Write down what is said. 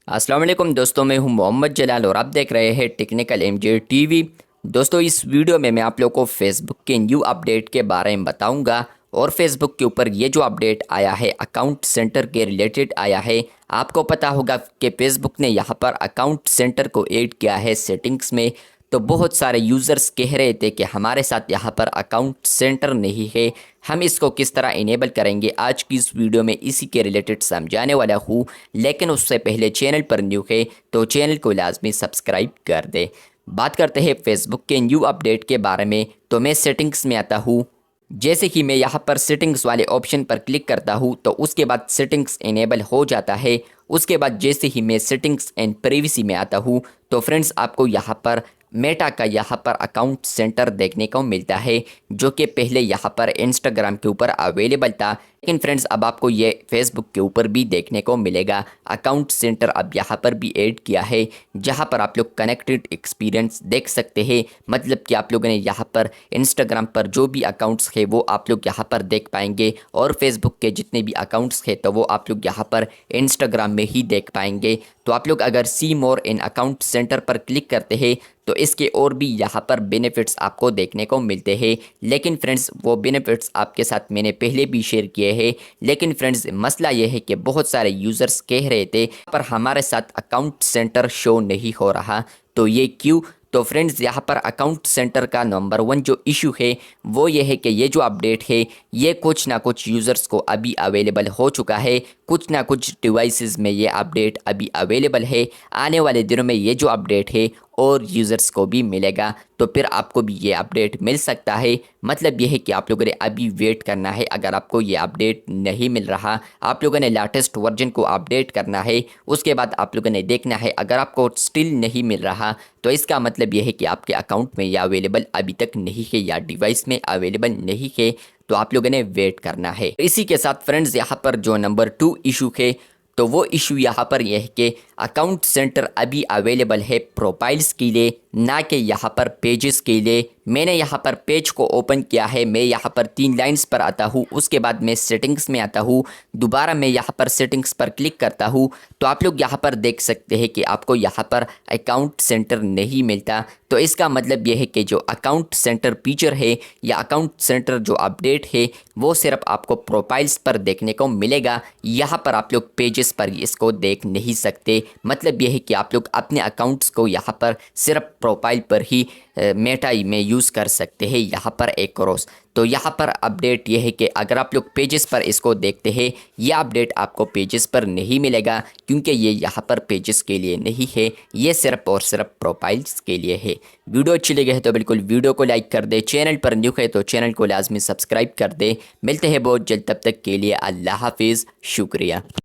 अस्सलाम वालेकुम दोस्तों, मैं हूं मोहम्मद जलाल और आप देख रहे हैं टेक्निकल एमजे टीवी। दोस्तों, इस वीडियो में मैं आप लोगों को फेसबुक के न्यू अपडेट के बारे में बताऊंगा और फेसबुक के ऊपर ये जो अपडेट आया है अकाउंट सेंटर के रिलेटेड आया है। आपको पता होगा कि फेसबुक ने यहाँ पर अकाउंट सेंटर को ऐड किया है सेटिंग्स में। तो बहुत सारे यूज़र्स कह रहे थे कि हमारे साथ यहाँ पर अकाउंट सेंटर नहीं है, हम इसको किस तरह इनेबल करेंगे। आज की इस वीडियो में इसी के रिलेटेड समझाने वाला हूँ। लेकिन उससे पहले चैनल पर न्यू है तो चैनल को लाजमी सब्सक्राइब कर दे। बात करते हैं फेसबुक के न्यू अपडेट के बारे में। तो मैं सेटिंग्स में आता हूँ। जैसे ही मैं यहाँ पर सेटिंग्स वाले ऑप्शन पर क्लिक करता हूँ तो उसके बाद सेटिंग्स इनेबल हो जाता है। उसके बाद जैसे ही मैं सेटिंग्स एंड प्राइवेसी में आता हूँ तो फ्रेंड्स आपको यहाँ पर मेटा का यहाँ पर अकाउंट सेंटर देखने को मिलता है, जो कि पहले यहाँ पर इंस्टाग्राम के ऊपर अवेलेबल था। लेकिन फ्रेंड्स अब आपको ये फेसबुक के ऊपर भी देखने को मिलेगा। अकाउंट सेंटर अब यहाँ पर भी ऐड किया है, जहाँ पर आप लोग कनेक्टेड एक्सपीरियंस देख सकते हैं। मतलब कि आप लोगों ने यहाँ पर इंस्टाग्राम पर जो भी अकाउंट्स है वो आप लोग यहाँ पर देख पाएंगे, और फेसबुक के जितने भी अकाउंट्स है तो वो आप लोग यहाँ पर इंस्टाग्राम में ही देख पाएंगे। तो आप लोग अगर सी मोर इन अकाउंट सेंटर पर क्लिक करते हैं तो इसके और भी यहाँ पर बेनिफिट्स आपको देखने को मिलते हैं। लेकिन फ्रेंड्स वो बेनिफिट्स आपके साथ मैंने पहले भी शेयर किए हैं। लेकिन फ्रेंड्स मसला ये है कि बहुत सारे यूज़र्स कह रहे थे पर हमारे साथ अकाउंट सेंटर शो नहीं हो रहा, तो ये क्यों। तो फ्रेंड्स यहाँ पर अकाउंट सेंटर का नंबर 1 जो इशू है वो ये है कि ये जो अपडेट है ये कुछ ना कुछ यूज़र्स को अभी अवेलेबल हो चुका है। कुछ ना कुछ डिवाइसेस में ये अपडेट अभी अवेलेबल है। आने वाले दिनों में ये जो अपडेट है और यूज़र्स को भी मिलेगा, तो फिर आपको भी ये अपडेट मिल सकता है। मतलब ये है कि आप लोगों ने अभी वेट करना है। अगर आपको ये अपडेट नहीं मिल रहा, आप लोगों ने लेटेस्ट वर्जन को अपडेट करना है। उसके बाद आप लोगों ने देखना है, अगर आपको स्टिल नहीं मिल रहा तो इसका मतलब ये है कि आपके अकाउंट में ये अवेलेबल अभी तक नहीं है या डिवाइस में अवेलेबल नहीं है, तो आप लोगों ने वेट करना है। इसी के साथ फ्रेंड्स यहाँ पर जो नंबर 2 इशू है तो वो इशू यहाँ पर यह है कि अकाउंट सेंटर अभी अवेलेबल है प्रोफाइल्स के लिए, ना कि यहाँ पर पेजेस के लिए। मैंने यहाँ पर पेज को ओपन किया है। मैं यहाँ पर 3 लाइंस पर आता हूँ, उसके बाद मैं सेटिंग्स में आता हूँ। दोबारा मैं यहाँ पर सेटिंग्स पर क्लिक करता हूँ तो आप लोग यहाँ पर देख सकते हैं कि आपको यहाँ पर अकाउंट सेंटर नहीं मिलता। तो इसका मतलब यह है कि जो अकाउंट सेंटर फीचर है या अकाउंट सेंटर जो अपडेट है वो सिर्फ आपको प्रोफाइल्स पर देखने को मिलेगा। यहाँ पर आप लोग पेजेस पर इसको देख नहीं सकते। मतलब यह है कि आप लोग अपने अकाउंट्स को यहाँ पर सिर्फ प्रोफाइल पर ही मेटा में यूज़ कर सकते हैं, यहाँ पर एक क्रॉस। तो यहाँ पर अपडेट ये है कि अगर आप लोग पेजेस पर इसको देखते हैं, यह अपडेट आपको पेजेस पर नहीं मिलेगा, क्योंकि ये यहाँ पर पेजेस के लिए नहीं है, ये सिर्फ और सिर्फ प्रोफाइल्स के लिए है। वीडियो अच्छी लगी है तो बिल्कुल वीडियो को लाइक कर दे। चैनल पर न्यू है तो चैनल को लाजमी सब्सक्राइब कर दे। मिलते हैं बहुत जल्द, तब तक के लिए अल्लाह हाफिज़, शुक्रिया।